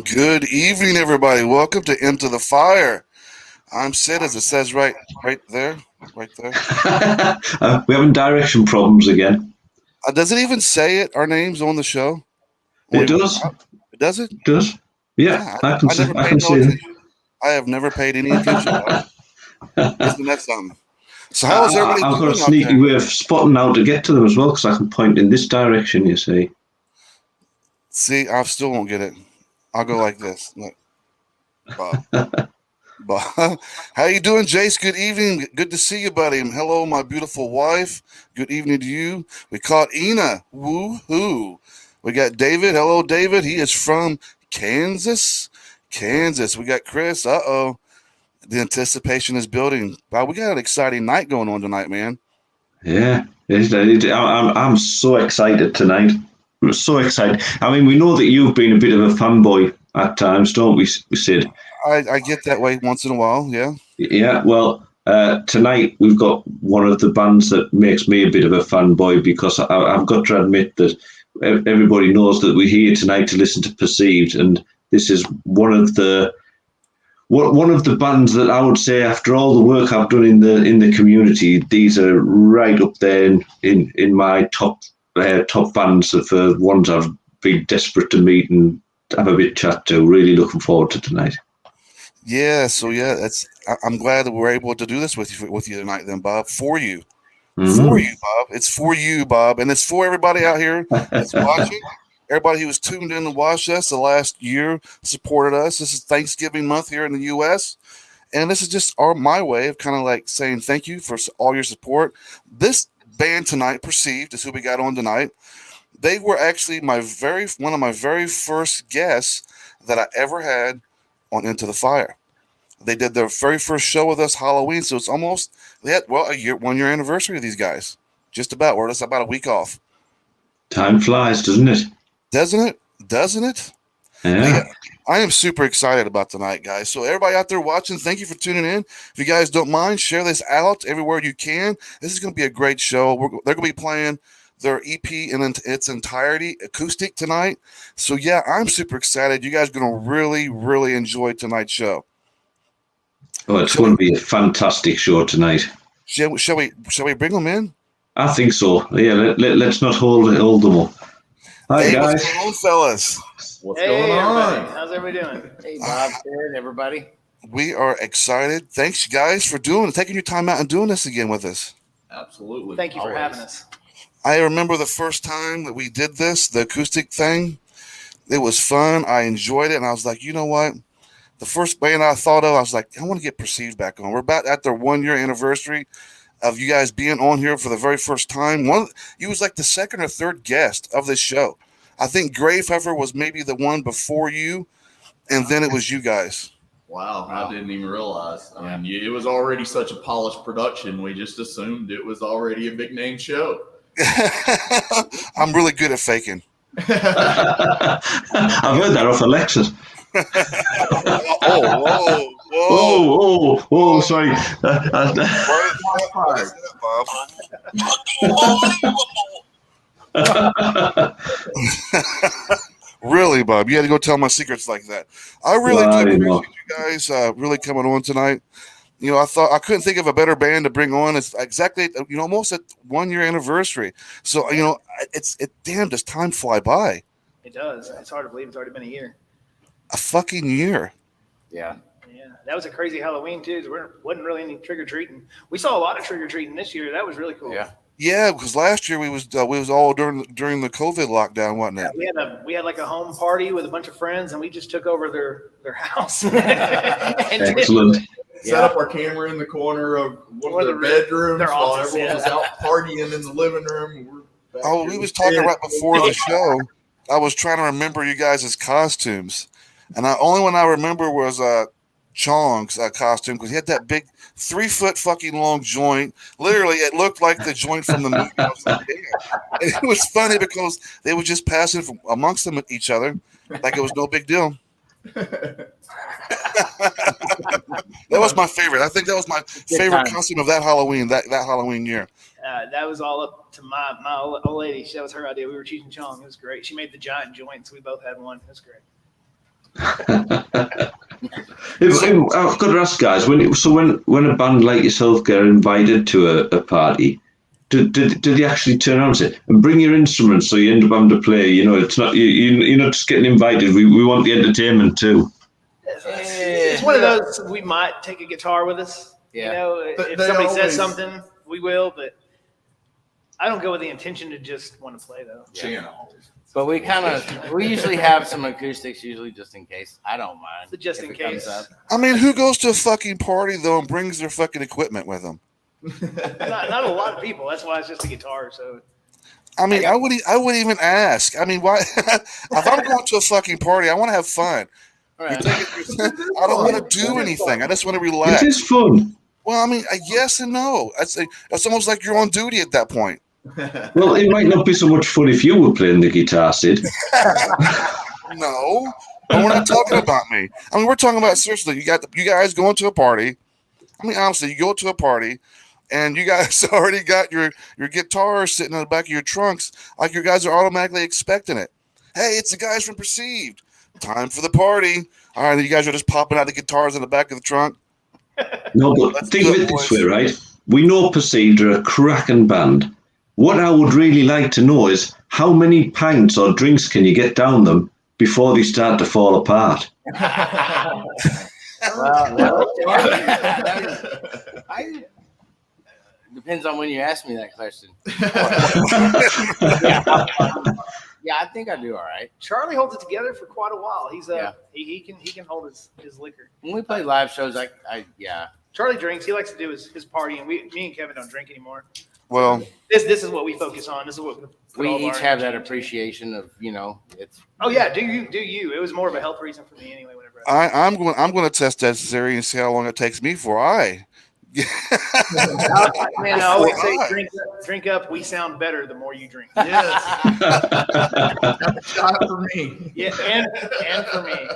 Good evening, everybody. Welcome to Into the Fire. I'm Sid, as it says right there, right there. We're having direction problems again. Does it even say it? Our names on the show? It Only does. does it? It does. Yeah, Yeah, I can I see. never I paid can no see them. attention. I have never paid any attention, Bob. Isn't that something? So, how is everybody I've got a doing out sneaky there? way of spotting how to get to them as well, because I can point in this direction. You see. See, I still won't get it. I'll go like this. Look, Bob. Bob, how you doing, Jace? Good evening. Good to see you, buddy. And hello, my beautiful wife. Good evening to you. We caught Ina. Woo hoo. We got David. Hello, David. He is from Kansas. Kansas. We got Chris. Uh-oh. The anticipation is building. Wow, we got an exciting night going on tonight, man. Yeah, I'm so excited tonight. I'm so excited. I mean, we know that you've been a bit of a fanboy at times, don't we, Sid? I get that way once in a while, yeah. Yeah, well, tonight we've got one of the bands that makes me a bit of a fanboy because I've got to admit that everybody knows that we're here tonight to listen to Perceived, and this is one of the bands that I would say, after all the work I've done in the community, these are right up there in my top bands for ones I've been desperate to meet and have a bit chat to. Really looking forward to tonight. Yeah, so yeah, I'm glad that we're able to do this with you tonight then, Bob, for you. For Mm-hmm. you, Bob. It's for you, Bob, and it's for everybody out here that's watching. Everybody who was tuned in to watch us the last year, supported us. This is Thanksgiving month here in the U.S., and this is just my way of kind of like saying thank you for all your support. This band tonight, Perceived, is who we got on tonight. They were actually one of my very first guests that I ever had on Into the Fire. They did their very first show with us Halloween, so it's almost they had a year 1 year anniversary of these guys. Just about. We're just about a week off. Time flies, doesn't it? Doesn't it? Doesn't it? But yeah, Yeah. I am super excited about tonight, guys. So everybody out there watching, thank you for tuning in. If you guys don't mind, share this out everywhere you can. This is going to be a great show. They're going to be playing their EP in its entirety, acoustic tonight. So yeah, I'm super excited. You guys are going to really, really enjoy tonight's show. Oh, it's Shall going we? to be a fantastic show tonight. Shall we bring them in? I think so. Yeah, let's not hold them up. Hi, Hey, what's guys. going on, fellas? What's Hey, going everybody. on? How's everybody doing? Hey, Bob, Sid, everybody. We are excited. Thanks, guys, for taking your time out and doing this again with us. Absolutely. Thank you for Always. having us. I remember the first time that we did this, the acoustic thing. It was fun. I enjoyed it, and I was like, you know what? The first band I thought of, I was like, I want to get Perceived back on. We're about at their 1 year anniversary of you guys being on here for the very first time. You was like the second or third guest of this show. I think Graveheffer was maybe the one before you, and then it was you guys. Wow, I didn't even realize. I mean, it was already such a polished production. We just assumed it was already a big name show. I'm really good at faking. I've heard that off Alexis. Oh, whoa, whoa. Oh, sorry. What is that, Bob? Really, Bob? You had to go tell my secrets like that. I really do Well, you appreciate know. you guys really coming on tonight. I thought I couldn't think of a better band to bring on. It's exactly almost at 1 year anniversary. So damn, does time fly by? It does. It's hard to believe it's already been a year. A fucking year. Yeah. Yeah, that was a crazy Halloween too. There wasn't really any trick or treating. We saw a lot of trick or treating this year. That was really cool. Yeah. Yeah, because last year we was all during the COVID lockdown, wasn't Yeah, it? we had like a home party with a bunch of friends, and we just took over their house. Excellent. Set up our camera in the corner of one of their bedrooms their while office, everyone yeah. was out partying in the living room. We're back Oh, here we was with talking kids. right before the show. I was trying to remember you guys' costumes, and the only one I remember was Chong's costume because he had that big 3 foot fucking long joint. Literally, it looked like the joint from the movie. I was like, damn. And it was funny because they were just passing from amongst them each other like it was no big deal. That was my favorite. I think that was my favorite costume of that Halloween. That Halloween year. That was all up to my old lady. That was her idea. We were cheating Chong. It was great. She made the giant joints. We both had one. It was great. I've got to ask, guys. When a band like yourself get invited to a party, do they actually turn around and say, "And bring your instruments," so you end up having to play? You know, it's not you're not just getting invited. We want the entertainment too. It's one of those. We might take a guitar with us. Yeah. You know, if somebody says something, we will. But I don't go with the intention to just want to play though. Channel. But we usually have some acoustics, usually just in case. I don't mind. So just in if it comes case. up. I mean, who goes to a fucking party though and brings their fucking equipment with them? Not a lot of people. That's why it's just a guitar. So I mean, I wouldn't even ask. I mean, why? If I'm going to a fucking party, I want to have fun. Right. I don't want to do anything. I just want to relax. It is fun. Well, I mean, yes and no. It's almost like you're on duty at that point. Well, it might not be so much fun if you were playing the guitar, Sid. No, but we're not talking about me. I mean, we're talking about seriously. You guys going to a party. I mean, honestly, you go to a party, and you guys already got your guitar sitting in the back of your trunks, like you guys are automatically expecting it. Hey, it's the guys from Perceived. Time for the party. All right, you guys are just popping out the guitars in the back of the trunk. No, but That's think of good, it this boys. way, right? We know Perceived are a cracking band. What I would really like to know is how many pints or drinks can you get down them before they start to fall apart? Depends on when you ask me that question. Yeah, I think I do all right. Charlie holds it together for quite a while. He's Yeah. he can hold his liquor. When we play live shows, yeah. Charlie drinks. He likes to do his party, and me and Kevin don't drink anymore. Well, This is what we focus on. This is what We all of each our have that energy into. appreciation of, it's. Oh yeah, do you? It was more of a health reason for me anyway. Whenever I'm going to test that theory and see how long it takes me for man, I always say drink up. We sound better the more you drink. Yes. Shot for me. Yeah, and for me.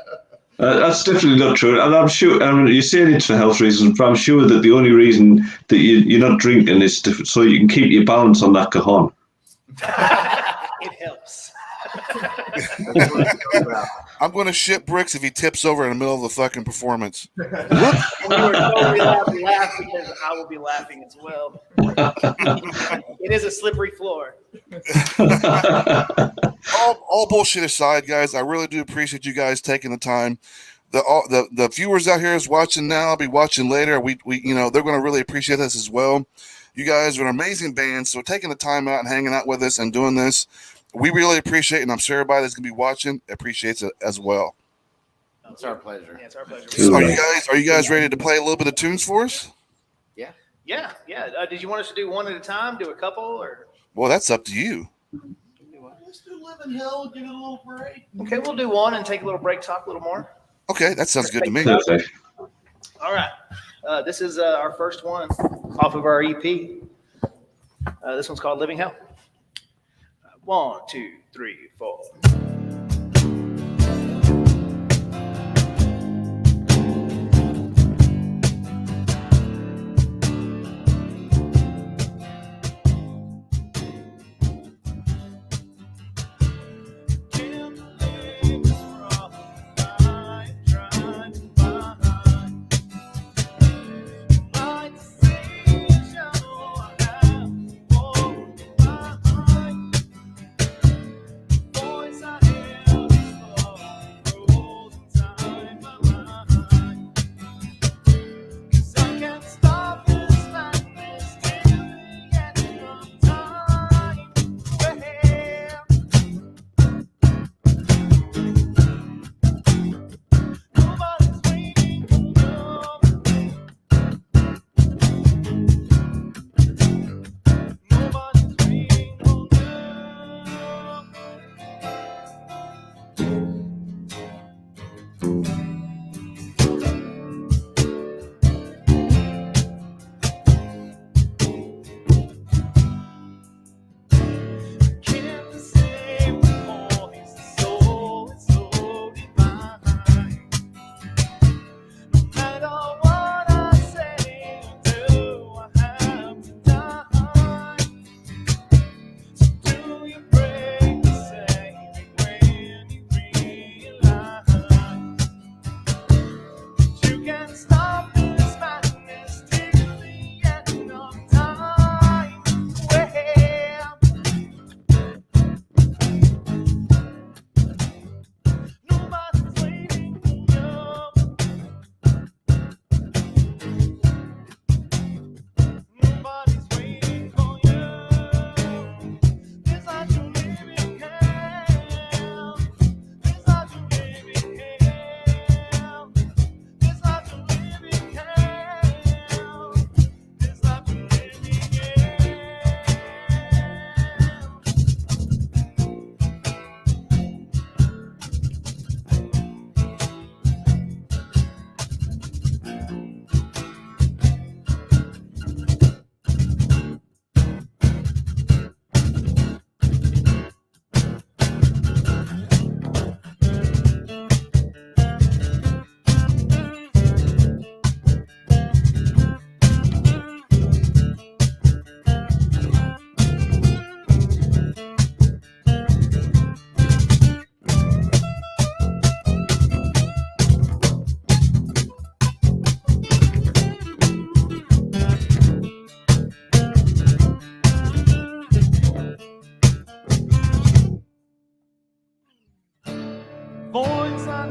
That's definitely not true. And I'm sure, you're saying it's for health reasons, but I'm sure that the only reason that you're not drinking is so you can keep your balance on that cajon. It helps. I'm going to shit bricks if he tips over in the middle of the fucking performance. And you are totally allowed to laugh because I will be laughing as well. It is a slippery floor. All bullshit aside, guys, I really do appreciate you guys taking the time. The viewers out here is watching now, be watching later. We they're going to really appreciate this as well. You guys are an amazing band, so taking the time out and hanging out with us and doing this, we really appreciate it, and I'm sure everybody that's going to be watching appreciates it as well. It's our pleasure. Yeah, it's our pleasure. So are you guys ready to play a little bit of tunes for us? Yeah. Did you want us to do one at a time, do a couple, or? Well, that's up to you. Let's do Live in Hell, give it a little break. Okay, we'll do one and take a little break, talk a little more. Okay, that sounds good to me. Perfect. All right. This is our first one off of our EP. This one's called Living Hell. 1, 2, 3, 4.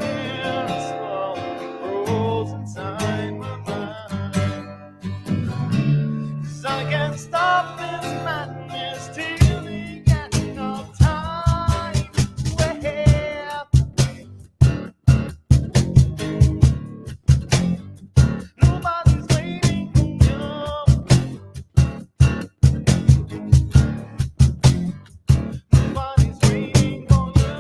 silence slowly grows inside my mind. 'Cause I can't stop this madness till the end of time. Well, nobody's waiting for you. Nobody's waiting for you.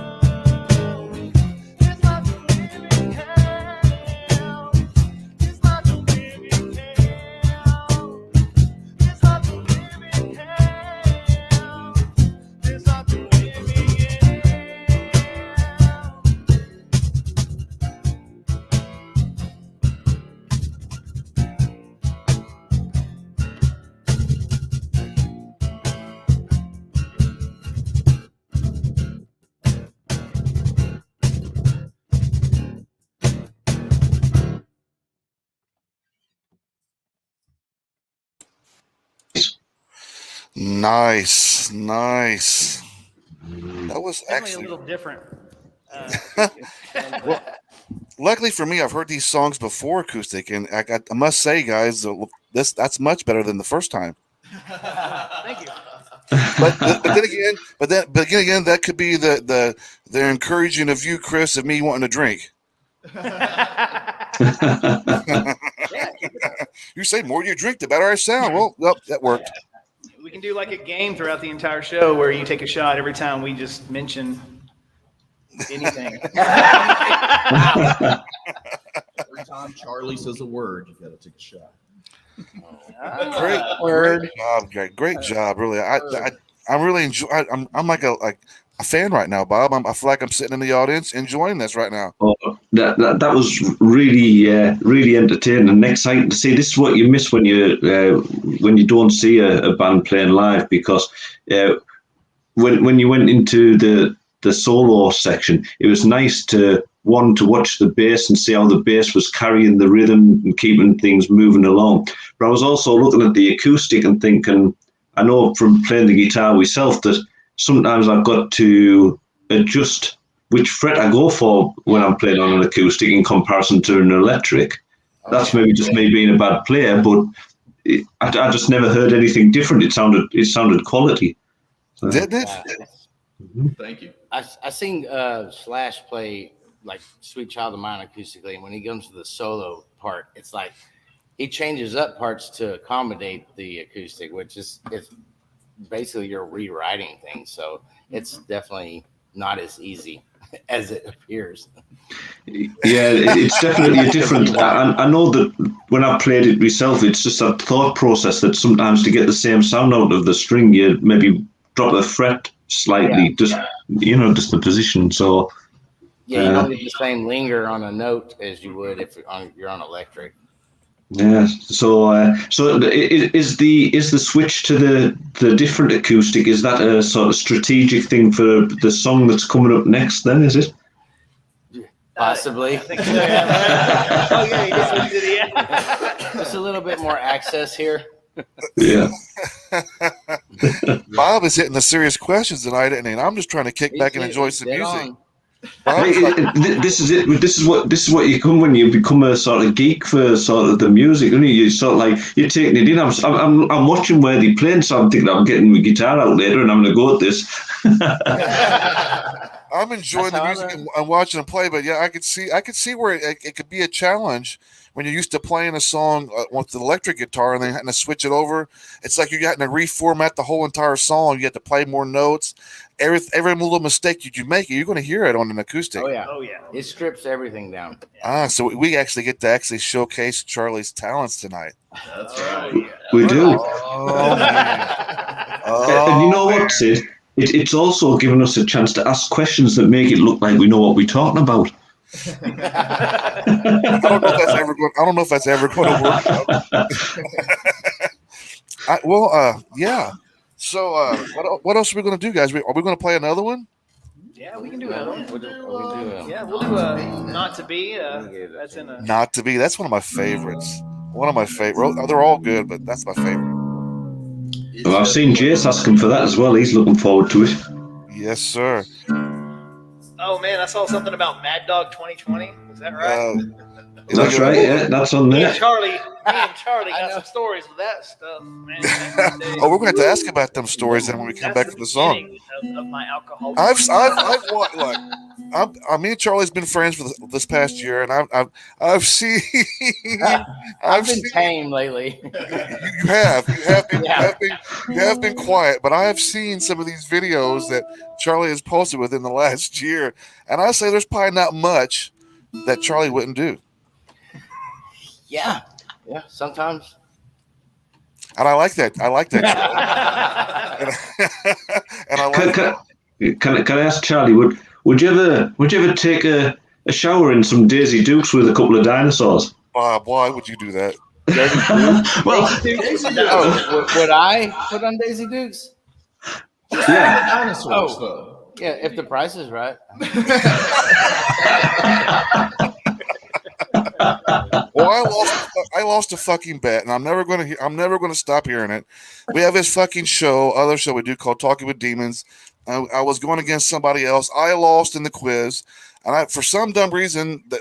It's not a living hell. It's not a living hell. It's not a living hell. It's not a living hell. Nice, nice. That was Definitely a actually. little different. Luckily for me, I've heard these songs before acoustic, and I must say, guys, that's much better than the first time. Thank you. But then again, that could be the encouraging of you, Chris, of me wanting to drink. You say more you drink, the better I sound. Well, that worked. We can do like a game throughout the entire show where you take a shot every time we just mention anything. Every time Charlie says a word, you got to take a shot. Great job, great job. Really, I'm really enjoy. I'm like a fan right now, Bob. I feel like I'm sitting in the audience enjoying this right now. Oh, that was really entertaining and exciting to see. This is what you miss when you don't see a band playing live, because when you went into the solo section, it was nice to watch the bass and see how the bass was carrying the rhythm and keeping things moving along. But I was also looking at the acoustic and thinking, I know from playing the guitar myself that sometimes I've got to adjust which fret I go for when I'm playing on an acoustic in comparison to an electric. That's maybe just me being a bad player, but I just never heard anything different. It sounded quality. So, Didn't it? Thank you. I seen Slash play like Sweet Child of Mine acoustically, and when he comes to the solo part, it's like he changes up parts to accommodate the acoustic, which is it's basically you're rewriting things. So it's definitely not as easy as it appears. Yeah, it's definitely a different. I know that when I played it myself, it's just a thought process that sometimes to get the same sound out of the string, you maybe drop the fret slightly, just the position. So yeah, you don't get the same linger on a note as you would if you're on electric. yeah. So is the switch to the different acoustic, is that a sort of strategic thing for the song that's coming up next? Then is it? Possibly. I think so, yeah. Oh, yeah, you just switched to the Just a little bit more access here. Yeah. Bob is hitting the serious questions tonight, and I'm just trying to kick back and enjoy some Dead music. on. Bob's like, This is it. This is what you come when you become a sort of geek for sort of the music, and you sort of like you're taking it in. I'm watching where they playing, so I'm thinking I'm getting my guitar out later, and I'm going to go at this. I'm enjoying the music and watching them play, but yeah, I could see where it could be a challenge when you're used to playing a song with the electric guitar and then having to switch it over. It's like you're having to reformat the whole entire song. You have to play more notes. Every little mistake you make, you're going to hear it on an acoustic. Oh yeah. Oh, yeah. It strips everything down. So we actually get to showcase Charlie's talents tonight. That's right. Yeah. We do. Oh man! And you know what, Sid? It's also given us a chance to ask questions that make it look like we know what we're talking about. I don't know if that's ever going to work. Yeah. So, what else are we going to do, guys? Are we going to play another one? Yeah, we can do another one. We'll do Not to be. That's in a. Not to be. That's one of my favorites. One of my favorite. They're all good, but that's my favorite. Well, I've seen Jace asking for that as well. He's looking forward to it. Yes, sir. Oh man, I saw something about Mad Dog 2020. Is that right? That's right. Yeah, that's on Me there. and Charlie I got know. some stories with that stuff, man. back in the day. Oh, we're going to have to ask about them stories then when we come That's back from the song. beginning of my alcohol. I've watched like. Me and Charlie's been friends for this past year, and I've seen I've been tame lately. you have been Yeah. you have been quiet, but I have seen some of these videos that Charlie has posted within the last year, and I say there's probably not much that Charlie wouldn't do, Yeah. Yeah. Sometimes. and I like that. I like that, Charlie. And I like. Can I ask Charlie? Would you ever take a shower in some Daisy Dukes with a couple of dinosaurs? Bob, why would you do that? Well, Would I put on Daisy Dukes? yeah. Dinosaurs, Oh. though. Yeah, if the price is right. Well, I lost a fucking bet, and I'm never gonna stop hearing it. We have this fucking other show we do called Talking with Demons. I was going against somebody else. I lost in the quiz, and for some dumb reason that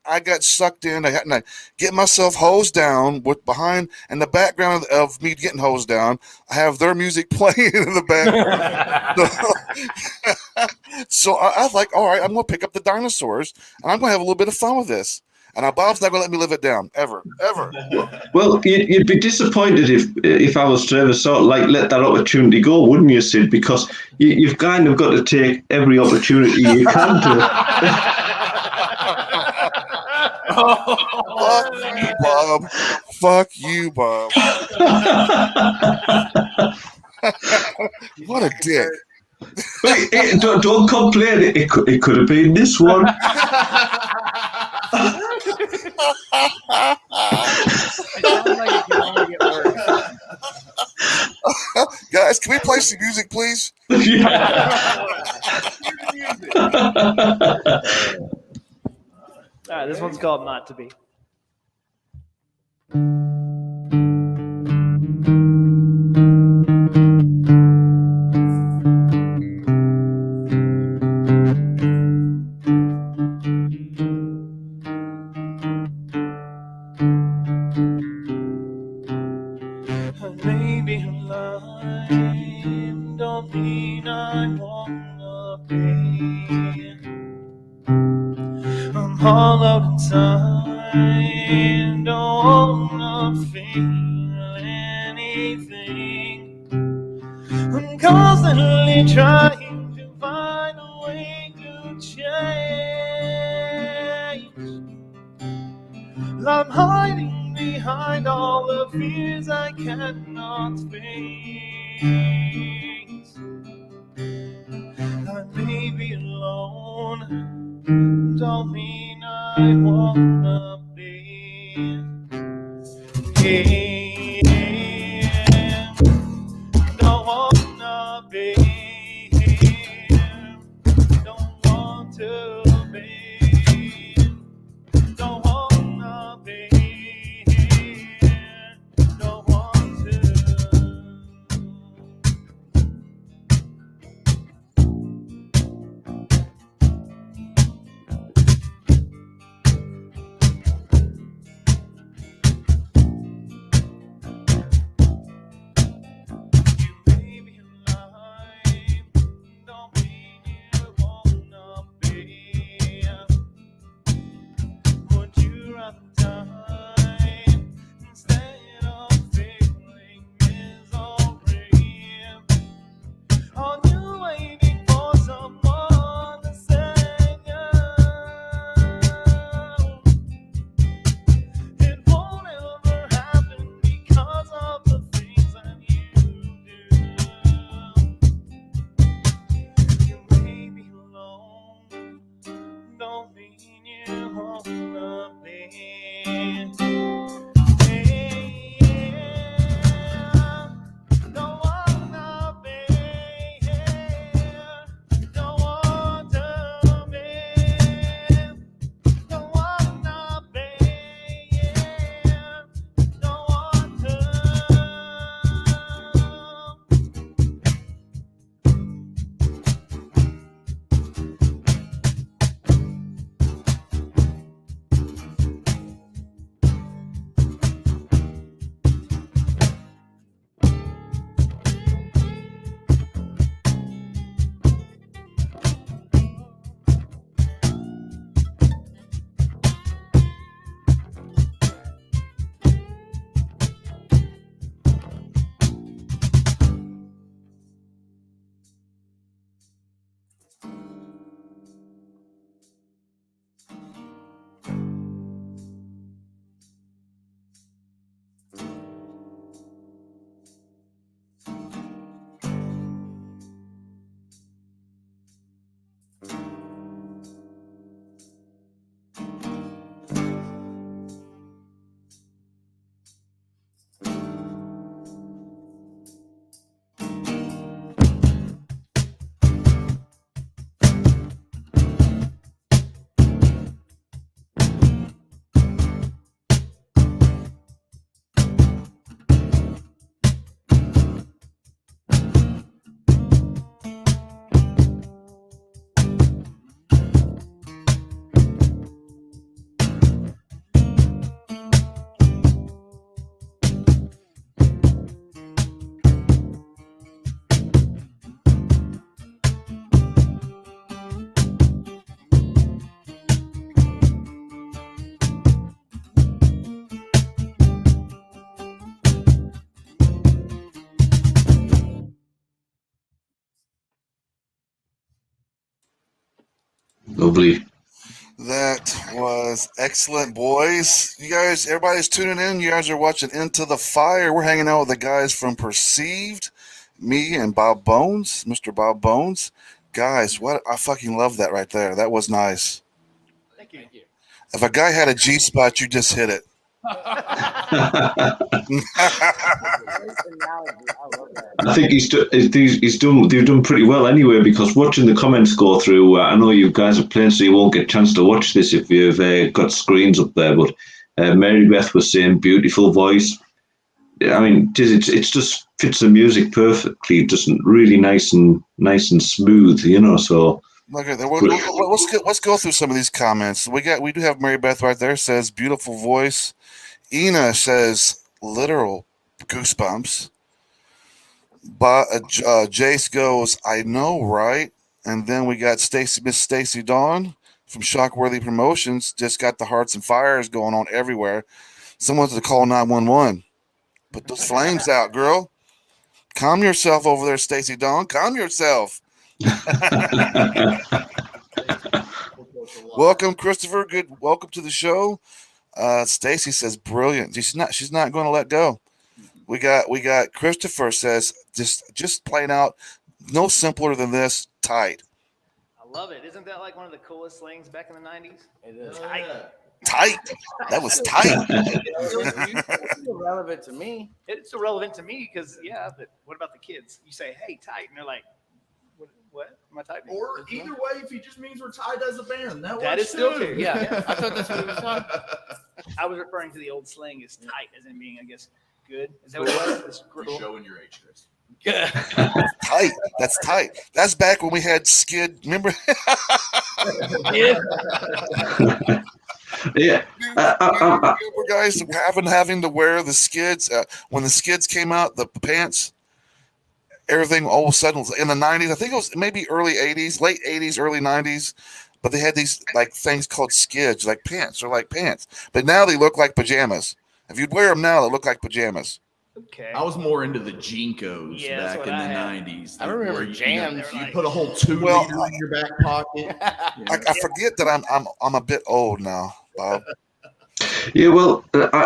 I got sucked in. I had to get myself hosed down with behind in the background of me getting hosed down. I have their music playing in the background. So I was like, all right, I'm gonna pick up the dinosaurs, and I'm gonna have a little bit of fun with this. And Bob's not gonna let me live it down ever. Well, you'd be disappointed if I was to ever sort of like let that opportunity go, wouldn't you, Sid? Because you've kind of got to take every opportunity you can to. Fuck you, Bob. What a dick. Hey, don't complain. It could have been this one. Guys, can we play some music, please? All right, this one's called Not to Be. Maybe I'm lying, don't mean I wanna be. I'm hollowed inside, don't wanna feel anything. I'm constantly trying to find a way to change. I'm hiding behind all the fears I cannot face. I may be alone, don't mean I wanna be. Yeah, don't wanna be. Don't want to be. Don't wanna be. Don't want to. Lovely. That was excellent, boys. You guys, everybody's tuning in. You guys are watching Into the Fire. We're hanging out with the guys from Perceived, me and Bob Bones, Mr. Bob Bones. Guys, what I fucking love that right there. That was nice. Thank you. If a guy had a G spot, you just hit it. I think they've done pretty well anyway, because watching the comments go through, I know you guys are playing, so you won't get a chance to watch this if you've got screens up there, but Mary Beth was saying beautiful voice. I mean, it just fits the music perfectly. It doesn't really nice and smooth, so. Okay, let's go through some of these comments. We do have Mary Beth right there, says beautiful voice. Ina says literal goosebumps. But Jace goes, I know, right? And then we got Miss Stacy Dawn from Shockworthy Promotions. Just got the hearts and fires going on everywhere. Someone's to call 911. Put those flames out, girl. Calm yourself over there, Stacy Dawn. Calm yourself. Welcome, Christopher. Welcome to the show. Stacy says brilliant. She's not going to let go. We got Christopher says just plain out, no simpler than this. Tight. I love it. Isn't that like one of the coolest slings back in the 90s? It is. Tight. That was tight. It's still relevant to me. It's irrelevant to me because but what about the kids? You say, "Hey, tight," and they're like, "What? Am I tight?" Or either way, if he just means we're tight as a band, that is still true. Yeah, I thought that's what he was talking. I was referring to the old slang as tight, as in being, I guess, good. Is that what it was? You're showing your age, Chris. Tight. That's tight. That's back when we had skid. Remember? Yeah. Remember guys having to wear the skids when the skids came out, the pants. Everything all of a sudden in the 90s. I think it was maybe early 80s, late 80s, early 90s. But they had these like things called skids, like pants. They're like pants. But now they look like pajamas. If you'd wear them now, they look like pajamas. Okay. I was more into the Jinkos back in the 90s. I remember jams. You put a whole 2 liter in your back pocket. I forget that I'm a bit old now, Bob. Yeah, well,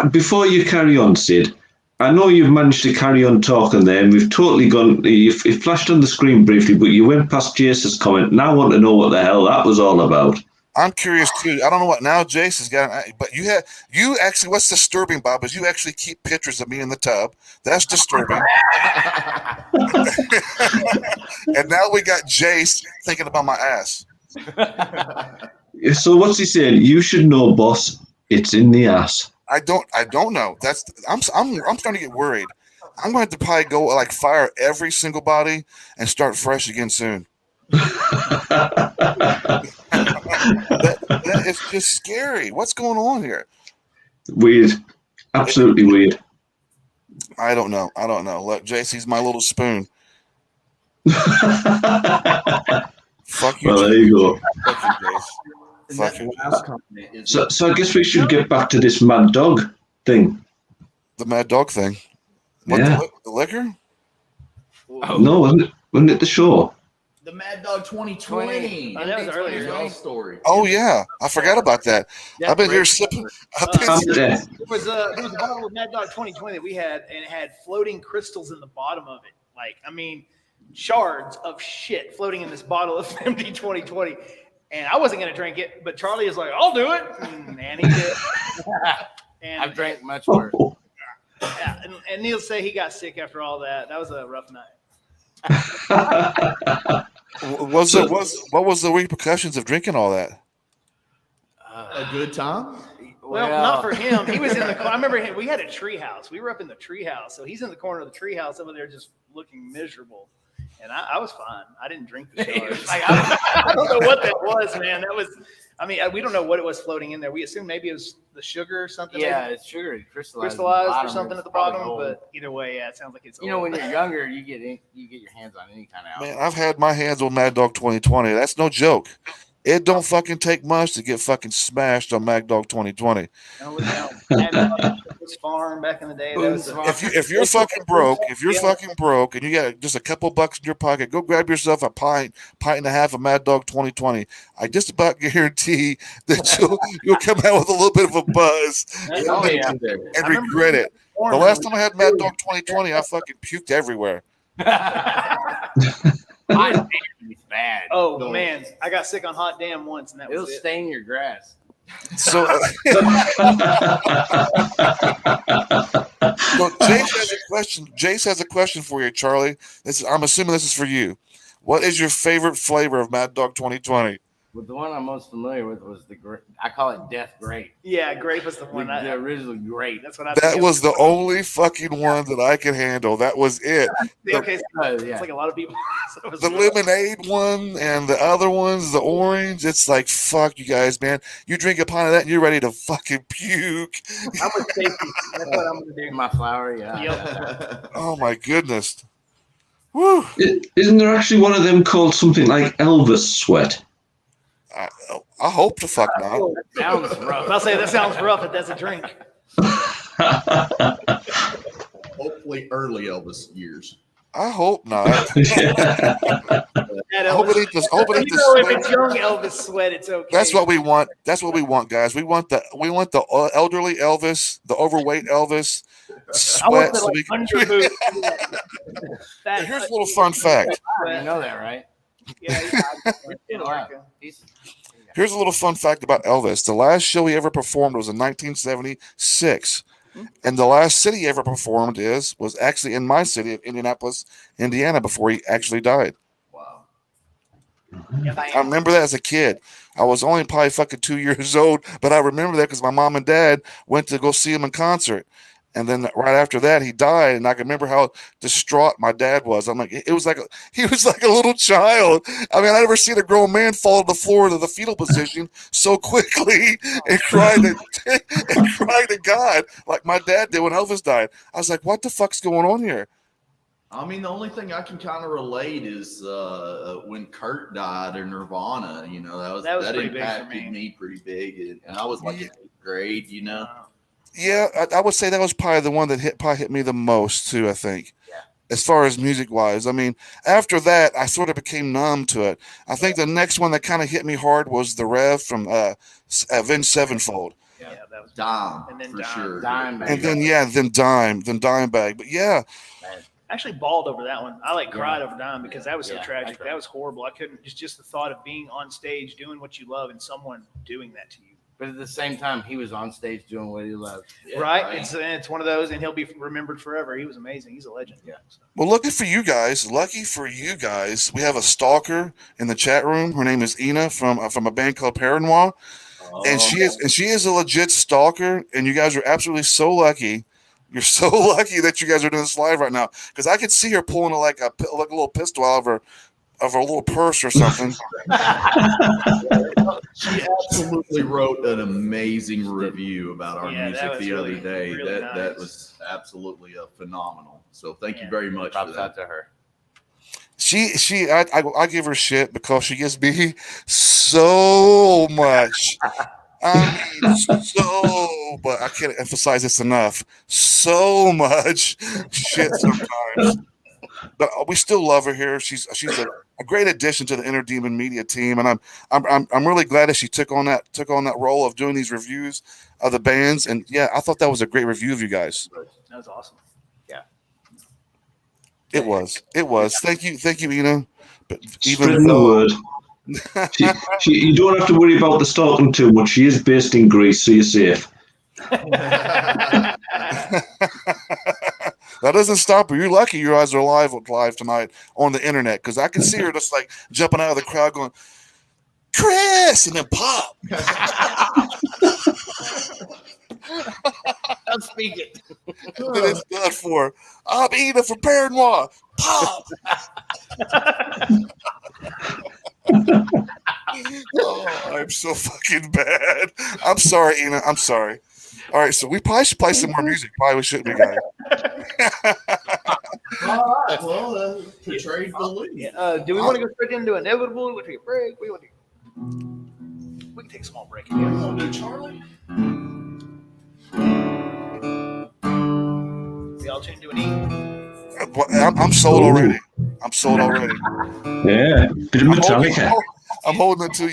before you carry on, Sid, I know you've managed to carry on talking there, and we've totally gone. It flashed on the screen briefly, but you went past Jace's comment, and I want to know what the hell that was all about. I'm curious too. I don't know what now Jace has got, but you actually. What's disturbing, Bob, is you actually keep pictures of me in the tub. That's disturbing. And now we got Jace thinking about my ass. So what's he saying? You should know, boss. It's in the ass. I don't know. I'm starting to get worried. I'm going to have to probably go like fire every single body and start fresh again soon. that is just scary. What's going on here? Weird. Absolutely weird. I don't know. Look, JC's my little spoon. Fuck you. Well, there you go. Fuck you, Jace. Fuck you. So I guess we should get back to this Mad Dog thing. The Mad Dog thing. What, yeah. The liquor? No, wasn't it the show? The Mad Dog 2020. Oh, that was earlier. Story. Oh yeah, I forgot about that. I've been here sipping. There was a bottle of Mad Dog 2020 that we had, and it had floating crystals in the bottom of it. Like, I mean, shards of shit floating in this bottle of empty 2020. And I wasn't going to drink it, but Charlie is like, I'll do it. And he did. And I've drank much worse. Yeah, and Neil say he got sick after all that. That was a rough night. What was the repercussions of drinking all that? A good time? Well, not for him. He was in the. I remember him. We had a tree house. We were up in the tree house, so he's in the corner of the tree house over there, just looking miserable. And I was fine. I didn't drink the shards. I don't know what that was, man. That was. I mean, we don't know what it was floating in there. We assume maybe it was the sugar or something. Yeah, maybe. it's sugar crystallized Or something at the bottom. But either way, yeah, it sounds like it's. You know, when you're younger, you get your hands on any kind of alcohol. Man, I've had my hands on Mad Dog 2020. That's no joke. It don't fucking take much to get fucking smashed on Mad Dog 2020. No, look down. Boone's Farm back in the day. That was If you're fucking broke, and you got just a couple bucks in your pocket, go grab yourself a pint and a half of Mad Dog 2020. I just about guarantee that you'll come out with a little bit of a buzz and regret it. The last time I had Mad Dog 2020, I fucking puked everywhere. Hot damn, it's bad. Oh man, I got sick on hot damn once, and that It'll was it. stain your grass. So, Jace has a question. Jace has a question for you, Charlie. I'm assuming this is for you. What is your favorite flavor of Mad Dog 2020? But the one I'm most familiar with was I call it Death Grape. Yeah, grape was the one. The original grape. That's what I. That was the only fucking one that I could handle. That was it. Okay, it's like a lot of people. So The lemonade one and the other ones, the orange. It's like, fuck you guys, man. You drink a pint of that and you're ready to fucking puke. I'm a safety. That's what I'm gonna do. My flower, yeah. Yep. Oh my goodness. Woo. Isn't there actually one of them called something like Elvis Sweat? I hope the fuck not. That sounds rough. I'll say that sounds rough, but that's a drink. Hopefully, early Elvis years. I hope not. That I hope it ain't this. Hope it ain't You know, if this. it's young Elvis Sweat, it's okay. That's what we want. That's what we want, guys. We want the elderly Elvis, the overweight Elvis. I want Sweat. the So we can, underboot. here's a little fun fact. You know that, right? Yeah, Here's a little fun fact about Elvis. The last show he ever performed was in 1976. And the last city he ever performed was actually in my city of Indianapolis, Indiana, before he actually died. Wow. I remember that as a kid. I was only probably fucking 2 years old, but I remember that because my mom and dad went to go see him in concert. And then right after that, he died, and I can remember how distraught my dad was. I'm like, he was like a little child. I mean, I never seen a grown man fall to the floor to the fetal position so quickly and cry to God like my dad did when Elvis died. I was like, what the fuck's going on here? I mean, the only thing I can kind of relate is when Kurt died in Nirvana. You know, that pretty big for impacted me pretty big, and I was like in 8th grade. You know. Yeah, I would say that was probably the one that hit me the most too, I think. Yeah. As far as music wise. I mean, after that I sort of became numb to it. I think the next one that kind of hit me hard was the Rev from Avenged Sevenfold. Yeah, that was Dime, and then for Dime. sure. Dime, And then Dimebag. But yeah. I actually bawled over that one. I cried over Dime because that was so tragic. That was horrible. I couldn't just the thought of being on stage doing what you love and someone doing that to you. But at the same time, he was on stage doing what he loved. Yeah, Right? It's one of those, and he'll be remembered forever. He was amazing. He's a legend. Yeah. Well, lucky for you guys, we have a stalker in the chat room. Her name is Ina from a band called Paranoir. And she is a legit stalker, and you guys are absolutely so lucky. You're so lucky that you guys are doing this live right now, because I could see her pulling like a little pistol out of her little purse or something. She absolutely wrote an amazing review about our music the other day. Really that was absolutely phenomenal. So thank you very much for Props that. out to her. I give her shit because she gives me so much. I mean, but I can't emphasize this enough. So much shit sometimes. But we still love her here. She's a great addition to the Inner Demon Media team, and I'm really glad that she took on that role of doing these reviews of the bands. And yeah, I thought that was a great review of you guys. That was awesome. Yeah, it was. Thank you, Ina. But Spreading the word. You don't have to worry about the stalking too much. She is based in Greece, so you're safe. That doesn't stop her. You're lucky you guys are live tonight on the internet, because I can see her just like jumping out of the crowd going, Chris, and then pop. I'll speak it. Then it's done for. I'm Ina from Paranoir. Pop. Oh, I'm so fucking bad. I'm sorry, Ina. I'm sorry. All right, so we probably should play some more music. Probably we shouldn't, we, guys? All right. Well, portrayed the lead. do we want to go straight into Inevitable? We want to take a break? We want to. We can take a small break again. Want to do Charlie? We all tuned to an E. I'm sold Ooh. already. I'm sold already. Yeah, bit of Metallica. I'm holding it to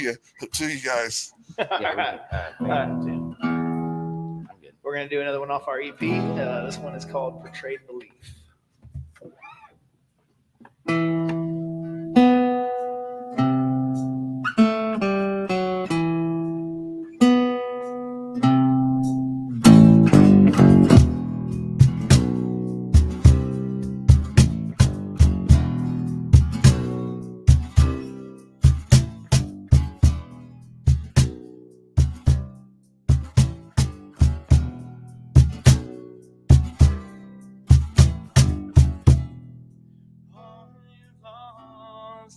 you guys. Yeah, All right. we can, I'm I'm good. We're going to do another one off our EP. This one is called Portrayed Belief.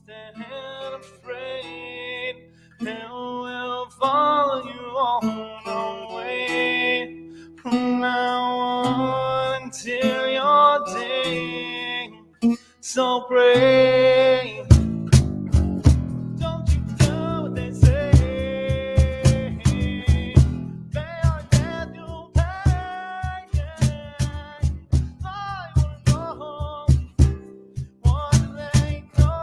And afraid that we'll follow you on our way from now on until your day. So pray. Don't you do what they say. They are dead, you'll pay. I wanna know. What do they know?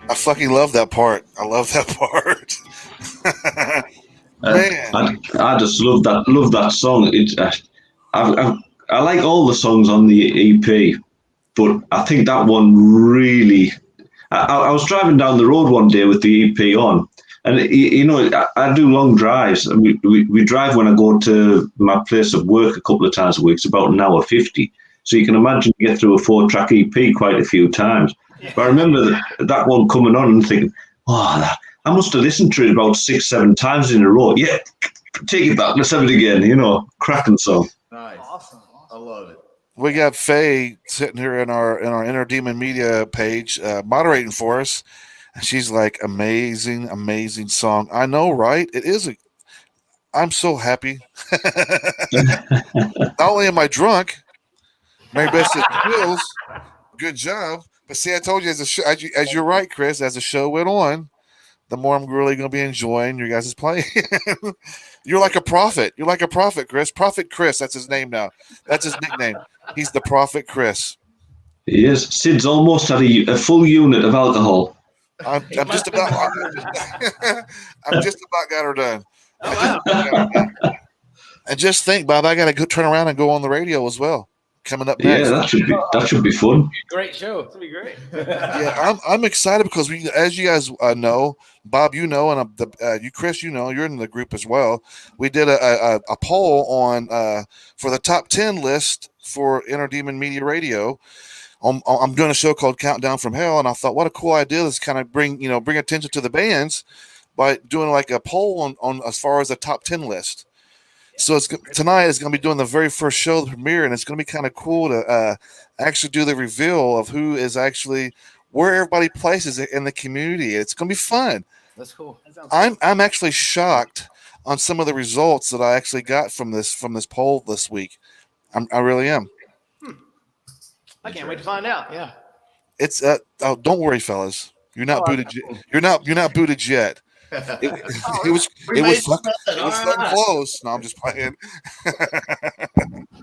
I fucking love that part. I love that part. Man, I just love that song. I like all the songs on the EP, but I think that one really. I was driving down the road one day with the EP on, and I do long drives. And we drive when I go to my place of work a couple of times a week. It's about an hour 50. So you can imagine you get through a 4-track EP quite a few times. But I remember that one coming on and thinking, oh, I must have listened to it about 6-7 times in a row. Yeah, take it back. Let's have it again. Cracking song. Nice. Awesome. I love it. we got Faye sitting here in our Inner Demon Media page moderating for us. And she's like, amazing, amazing song. I know, right? It is. I'm so happy. Not only am I drunk, Mary Beth said, Bills, good job. But see, I told you as you're right, Chris, as the show went on, the more I'm really going to be enjoying your guys' play. You're like a prophet. You're like a prophet, Chris. Prophet Chris, that's his name now. That's his nickname. He's the Prophet Chris. He is. Sid's almost had a full unit of alcohol. I'm just about got her done. Oh, wow. And just think, Bob, I got to go turn around and go on the radio as well. Coming up next. Yeah, that should be fun. Great show. It's gonna be great. Yeah, I'm excited because as you guys know, Bob, and you, Chris, you're in the group as well. We did a poll on for the top 10 list for Inner Demon Media Radio. I'm doing a show called Countdown from Hell, and I thought, what a cool idea! Is kind of bring attention to the bands by doing like a poll on as far as the top 10 list. So tonight is going to be doing the very first show, the premiere, and it's going to be kind of cool to actually do the reveal of who is actually where everybody places it in the community. It's going to be fun. That's cool. I'm actually shocked on some of the results that I actually got from this poll this week. I really am. I can't wait to find out. Yeah. It's don't worry, fellas. You're not booted. You're not booted yet. It was fucking close. No, I'm just playing.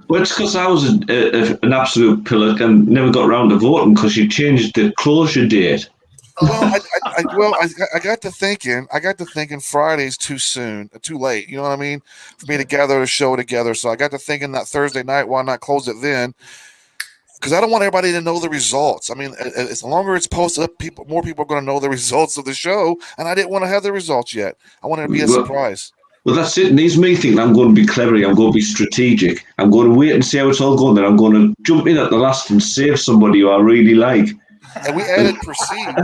Well, it's because I was an absolute pillock and never got around to voting because you changed the closure date. Well, I got to thinking Friday's too soon, too late. You know what I mean? For me to gather the show together. So I got to thinking that Thursday night, why not close it then? Because I don't want everybody to know the results. I mean, as longer it's posted up, more people are going to know the results of the show, and I didn't want to have the results yet. I wanted to be a surprise. Well, that's it. And these me thinking I'm going to be clever. I'm going to be strategic. I'm going to wait and see how it's all going. Then I'm going to jump in at the last and save somebody who I really like. And we added Perceive.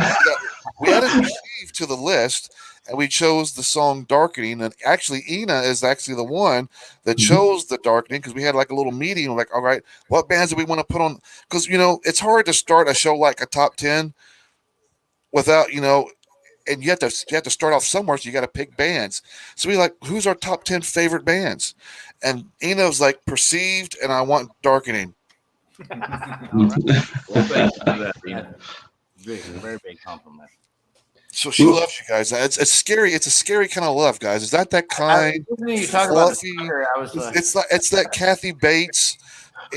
Perceive to the list, and we chose the song Darkening. And actually, Ina is actually the one that chose the Darkening because we had like a little meeting. We're like, all right, what bands do we want to put on? Because, it's hard to start a show like a top 10 without, and you have to start off somewhere. So you got to pick bands. So we like, who's our top 10 favorite bands? And Ina was like, Perceived, and I want Darkening. Well, thank you for that, Ina. Very big compliment. So she loves you guys. It's scary. It's a scary kind of love, guys. Is that kind, you fluffy? I was like, It's that Kathy Bates.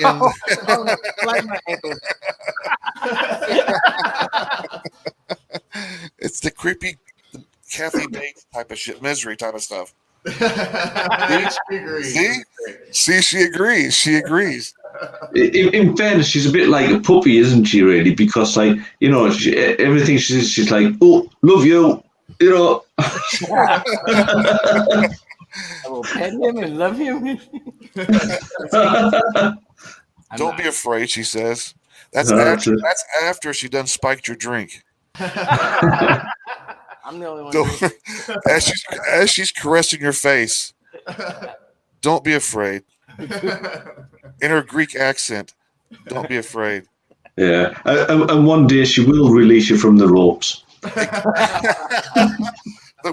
like my ankle. It's the creepy Kathy Bates type of shit, misery type of stuff. She agrees. See, she agrees. She agrees. In fairness, she's a bit like a puppy, isn't she? Really, because everything she's like, oh, love you, I will pet him and love him. Don't be afraid, she says. That's after she done spiked your drink. I'm the only one. As she's caressing your face, don't be afraid. In her Greek accent, don't be afraid. Yeah, and one day she will release you from the ropes.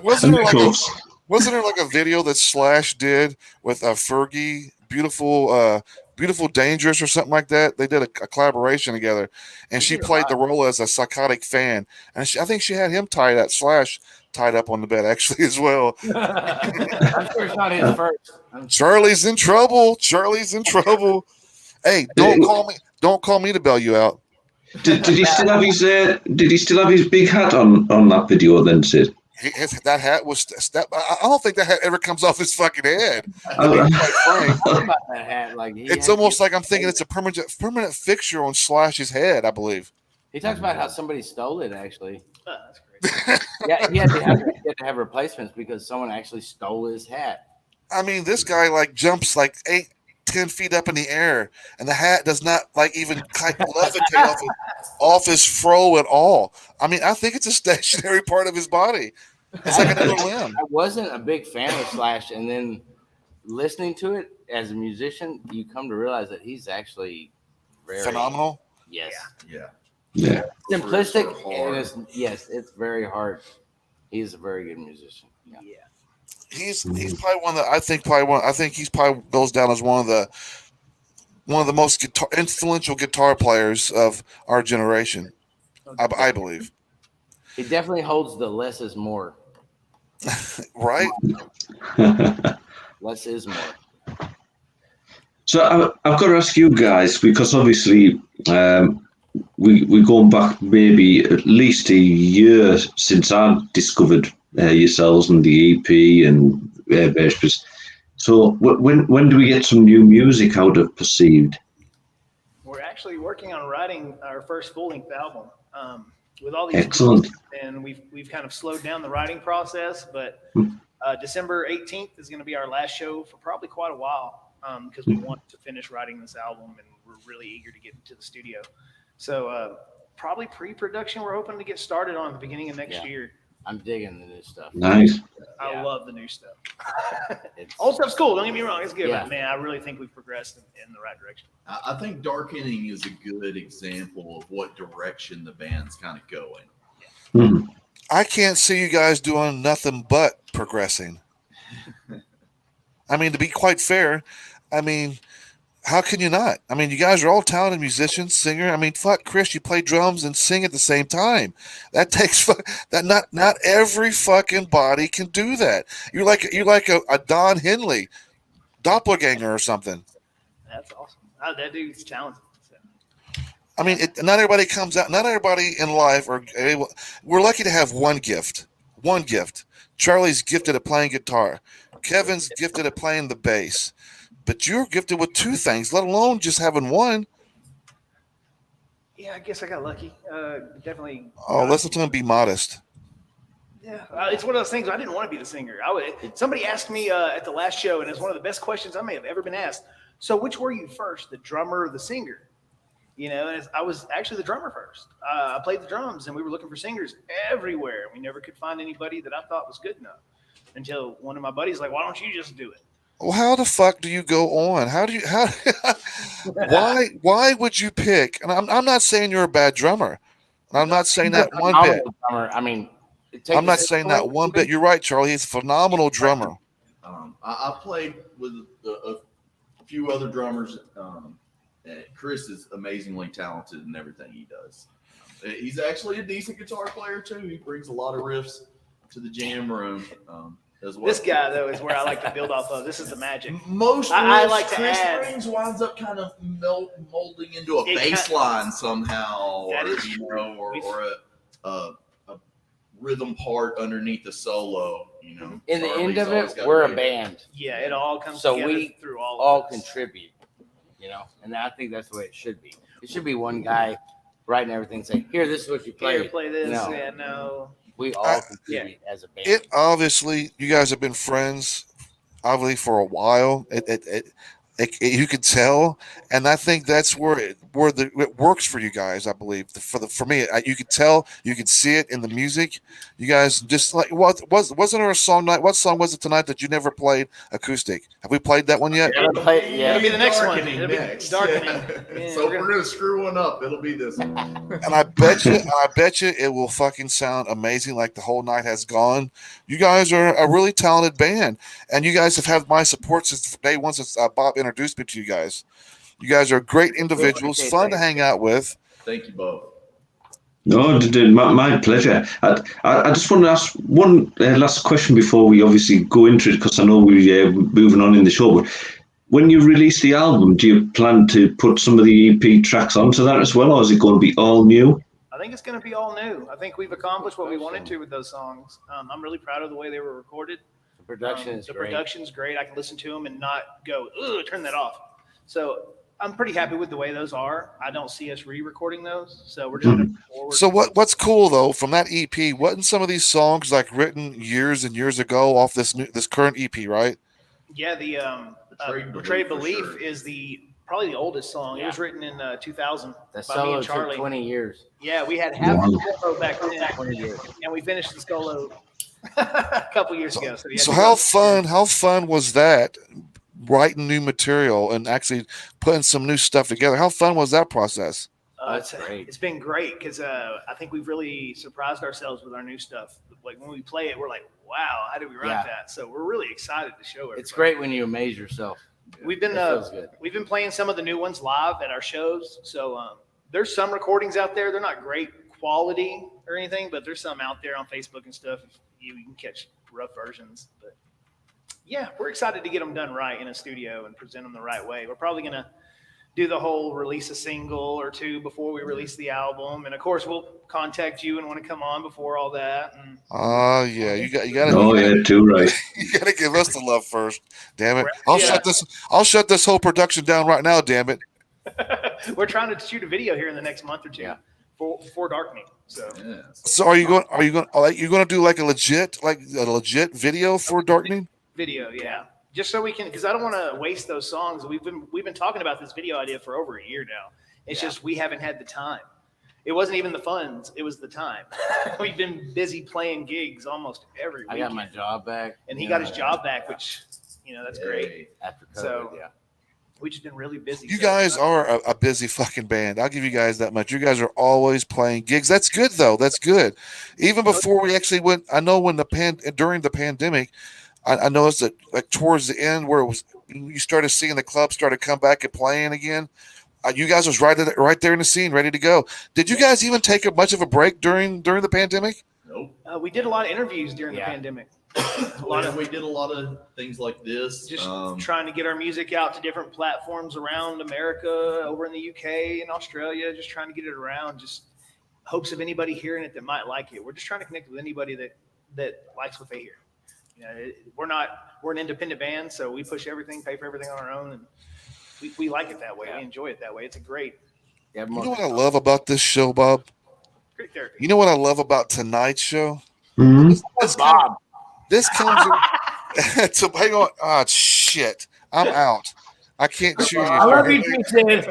Wasn't there like a video that Slash did with Fergie, Beautiful Dangerous or something like that? They did a collaboration together, and she played the role as a psychotic fan, and I think she had him Slash tied up on the bed actually as well. I'm sure it's not his first. Charlie's in trouble. Hey, don't call me to bail you out. Did he still have his big hat on that video then, Sid? That hat was I don't think that hat ever comes off his fucking head. To be quite frank. About that hat, like It's almost like I'm thinking it's a permanent fixture on Slash's head, I believe. He talks about how somebody stole it. Actually, Oh, that's crazy. yeah, he had to have replacements because someone actually stole his hat. I mean, this guy like jumps like 8-10 feet up in the air, and the hat does not like even levitate off his fro at all. I mean, I think it's a stationary part of his body. It's like another limb. I wasn't a big fan of Slash, and then listening to it as a musician, you come to realize that he's actually very Phenomenal. Yes. Yeah. Simplistic, Hard. and it's very hard. He's a very good musician. Yeah. He's probably one that I think he's probably goes down as one of the most influential guitar players of our generation. I believe. He definitely holds the less is more. Right? Less is more. So I've got to ask you guys, because obviously we're going back maybe at least a year since I discovered yourselves and the EP and Bass. So when do we get some new music out of Perceived? We're actually working on writing our first full-length album. With all these Excellent. and we've kind of slowed down the writing process, but December 18th is going to be our last show for probably quite a while, because we want to finish writing this album and we're really eager to get into the studio. So probably pre-production we're hoping to get started on at the beginning of next year. I'm digging the new stuff. Nice. I love the new stuff. Old stuff's cool, don't get me wrong, it's good, but man, I really think we've progressed in the right direction. I think Darkening is a good example of what direction the band's kind of going. Mhm. I can't see you guys doing nothing but progressing. I mean, to be quite fair, I mean, how can you not? I mean, you guys are all talented musicians, singer. I mean, fuck, Chris, you play drums and sing at the same time. That takes that not every fucking body can do that. You're like a Don Henley, doppelganger or something. That's awesome. That dude's talented. So. I mean, not everybody comes out. Not everybody in life are able. We're lucky to have one gift. One gift. Charlie's gifted at playing guitar. Kevin's gifted at playing the bass. But you're gifted with two things, let alone just having one. Yeah, I guess I got lucky. Definitely. Oh, listen to him be modest. Yeah, it's one of those things. I didn't want to be the singer. Somebody asked me at the last show, and it's one of the best questions I may have ever been asked. So, which were you first, the drummer or the singer? You know, and I was actually the drummer first. I played the drums, and we were looking for singers everywhere. We never could find anybody that I thought was good enough until one of my buddies like, "Why don't you just do it?" Well, how the fuck do you go on? Why would you pick? And I'm not saying you're a bad drummer. I'm not saying that one bit. Drummer. I mean, I'm not saying that one bit. You're right, Charlie. He's a phenomenal drummer. I played with a few other drummers. Chris is amazingly talented in everything he does. He's actually a decent guitar player too. He brings a lot of riffs to the jam room. As well. This guy though is where I like to build off of. This is the magic. Most I like to Chris add, brings winds up kind of molding into a bass line somehow, That or is true. or a rhythm part underneath the solo. You know, in the Charlie's end of always it, got we're a great- band, Yeah, it all comes so together we through all all of this. contribute. You know, and I think that's the way it should be. It should be one guy writing everything, saying, "Here, this is what you play." Here, play this. No. Yeah, no. We all contribute as a band. It obviously, you guys have been friends, obviously for a while. You could tell, and I think that's where it works for you guys. I believe for me, you could tell, you could see it in the music. You guys just like wasn't there a song night? What song was it tonight that you never played acoustic? Have we played that one yet? Yeah. It'll be the next one. Darkening It'll be next. Darkening. Yeah. Yeah, So we're if we're gonna screw one up, it'll be this one. And I bet you it will fucking sound amazing like the whole night has gone. You guys are a really talented band, and you guys have had my support since day one, since Bob introduced me to you guys. You guys are great individuals, fun to hang out with. Thank you both. No, my pleasure. I just want to ask one last question before we obviously go into it, because I know we're moving on in the show. But when you release the album, do you plan to put some of the EP tracks onto that as well, or is it going to be all new? I think it's going to be all new. I think we've accomplished what we wanted to with those songs. I'm really proud of the way they were recorded. The production is the great. production's great. I can listen to them and not go, ugh, turn that off. So I'm pretty happy with the way those are. I don't see us re-recording those. So we're just going to move forward. So what's cool though from that EP? Wasn't some of these songs like written years and years ago off this current EP, right? Yeah, the Betrayed Belief is probably the oldest song. It was written in 2000 The by me solo and Charlie. took 20 years. Yeah, we had half the solo back then, and we finished the solo a couple years ago. So how fun was that? Writing new material and actually putting some new stuff together. How fun was that process? That's great. It's been great because I think we've really surprised ourselves with our new stuff. Like when we play it, we're like, "Wow, how did we write that?" So we're really excited to show everybody. It's great when you amaze yourself. We've been playing some of the new ones live at our shows. So there's some recordings out there. They're not great quality or anything, but there's some out there on Facebook and stuff. You can catch rough versions. But yeah, we're excited to get them done right in a studio and present them the right way. We're probably gonna do the whole release a single or two before we release the album, and of course we'll contact you and want to come on before all that. Yeah, you got. Oh yeah, too right. You got to give us the love first. Damn it! I'll shut this whole production down right now. Damn it! We're trying to shoot a video here in the next month or two for Darkening. So are you going to do like a legit video for Darkening? Video, yeah. Just so we can, because I don't want to waste those songs. We've been talking about this video idea for over a year now. It's just we haven't had the time. It wasn't even the funds; it was the time. We've been busy playing gigs almost every week. I got my job back, and he got his job back, which that's great. After COVID, so we've just been really busy. You guys are a busy fucking band. I'll give you guys that much. You guys are always playing gigs. That's good though. That's good. Even before we actually went, I know during the pandemic. I noticed that like towards the end where you started seeing the club started come back and playing again. You guys was right there in the scene, ready to go. Did you guys even take much of a break during the pandemic? Nope. We did a lot of interviews during the pandemic. We did a lot of things like this. Just trying to get our music out to different platforms around America, over in the UK and Australia. Just trying to get it around. Just hopes of anybody hearing it that might like it. We're just trying to connect with anybody that likes what they hear. We're an independent band, so we push everything, pay for everything on our own, and we like it that way. We enjoy it that way. It's a great. You know what I love about this show, Bob? Great therapy. You know what I love about tonight's show? Mm-hmm. This comes to hang on. Oh shit! I'm out. I can't cheer you. I love you, Jason.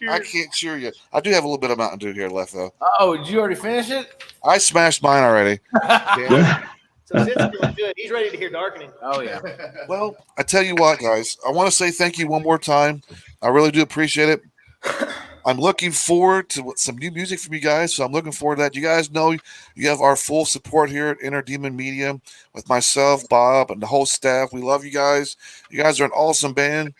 I can't cheer you. I do have a little bit of Mountain Dew here left, though. Oh, did you already finish it? I smashed mine already. So Sid's feeling good. He's ready to hear Darkening. Oh, yeah. Well, I tell you what, guys. I want to say thank you one more time. I really do appreciate it. I'm looking forward to some new music from you guys, so I'm looking forward to that. You guys know you have our full support here at Inner Demon Media with myself, Bob, and the whole staff. We love you guys. You guys are an awesome band.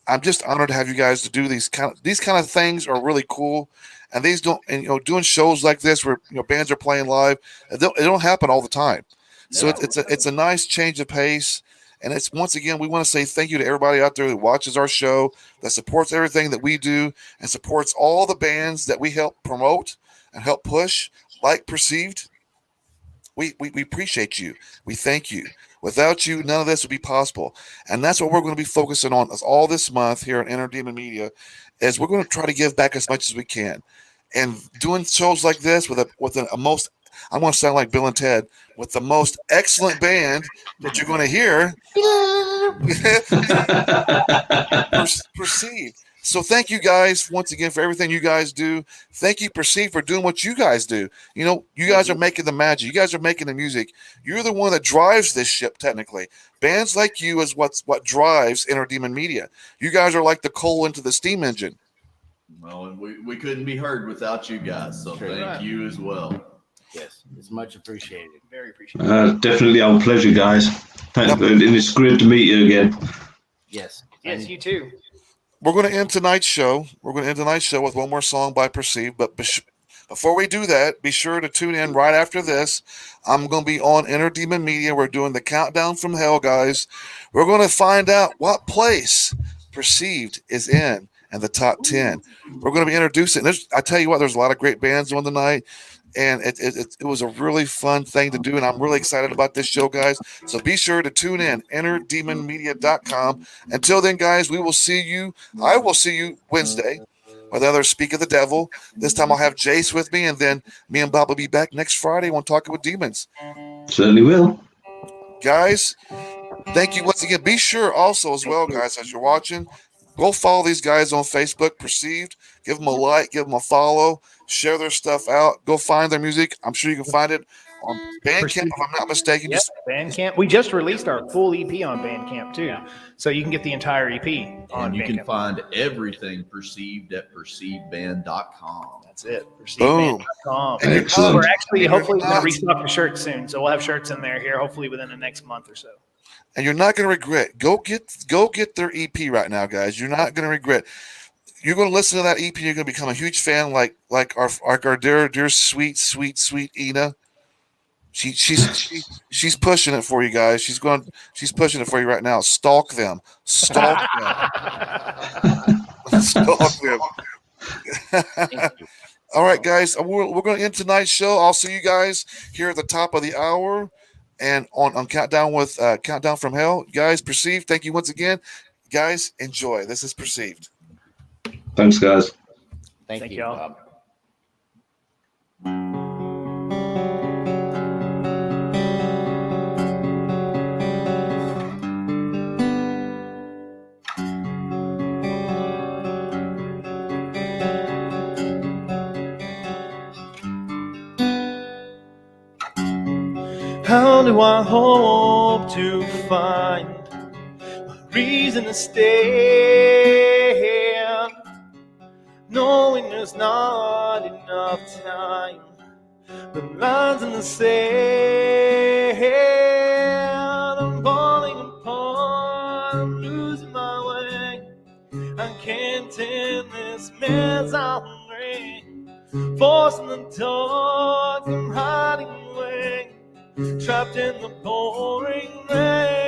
I'm just honored to have you guys to do these kind of things are really cool. And these doing shows like this where bands are playing live, it don't happen all the time. So it's a nice change of pace. And it's once again, we want to say thank you to everybody out there that watches our show, that supports everything that we do, and supports all the bands that we help promote and help push, like Perceived. We appreciate you. We thank you. Without you, none of this would be possible. And that's what we're going to be focusing on all this month here at Inner Demon Media, is we're going to try to give back as much as we can. And doing shows like this with a most, I want to sound like Bill and Ted, with the most excellent band that you're going to hear, Perceive. So thank you guys once again for everything you guys do. Thank you, Perceive, for doing what you guys do. You guys are making the magic. You guys are making the music. You're the one that drives this ship, technically. Bands like you is what drives Inner Demon Media. You guys are like the coal into the steam engine. Well, and we couldn't be heard without you guys, so thank you as well. Yes, it's much appreciated. Very appreciated. Definitely our pleasure, guys. And it's great to meet you again. Yes. Yes, you too. We're going to end tonight's show. With one more song by Perceive. But before we do that, be sure to tune in right after this. I'm going to be on Inner Demon Media. We're doing the countdown from hell, guys. We're going to find out what place Perceived is in and the top 10. We're going to be introducing. I tell you what, there's a lot of great bands on the night. And it was a really fun thing to do, and I'm really excited about this show, guys. So be sure to tune in, innerdemonmedia.com. Until then, guys, we will see you. I will see you Wednesday with another Speak of the Devil. This time I'll have Jace with me, and then me and Bob will be back next Friday when Talking with Demons. Certainly will. Guys, thank you once again. Be sure also as well, guys, as you're watching, go follow these guys on Facebook, Perceived. Give them a like, give them a follow, share their stuff out. Go find their music. I'm sure you can find it on Bandcamp, if I'm not mistaken. Yep, Bandcamp. We just released our full EP on Bandcamp, too. So you can get the entire EP on And you Bandcamp. can find everything Perceived at perceivedband.com. That's it. Perceivedband.com. Excellent. We're actually hopefully going to restock the shirts soon. So we'll have shirts in there here hopefully within the next month or so. And you're not going to regret. Go get their EP right now, guys. You're not going to regret. You're going to listen to that EP. You're going to become a huge fan, like our dear sweet Ina. She's pushing it for you guys. She's pushing it for you right now. Stalk them. Stalk them. All right, guys. We're going to end tonight's show. I'll see you guys here at the top of the hour. And on Countdown with Countdown from Hell. Guys, Perceived, thank you once again. Guys, enjoy. This is Perceived. Thanks, guys. Thank you, y'all. Bob. How do I hope to find a reason to stay, knowing there's not enough time, the lines in the sand, I'm falling apart, I'm losing my way, I can't end this mess I'm in, forcing the dark, I'm hiding away, trapped in the pouring rain.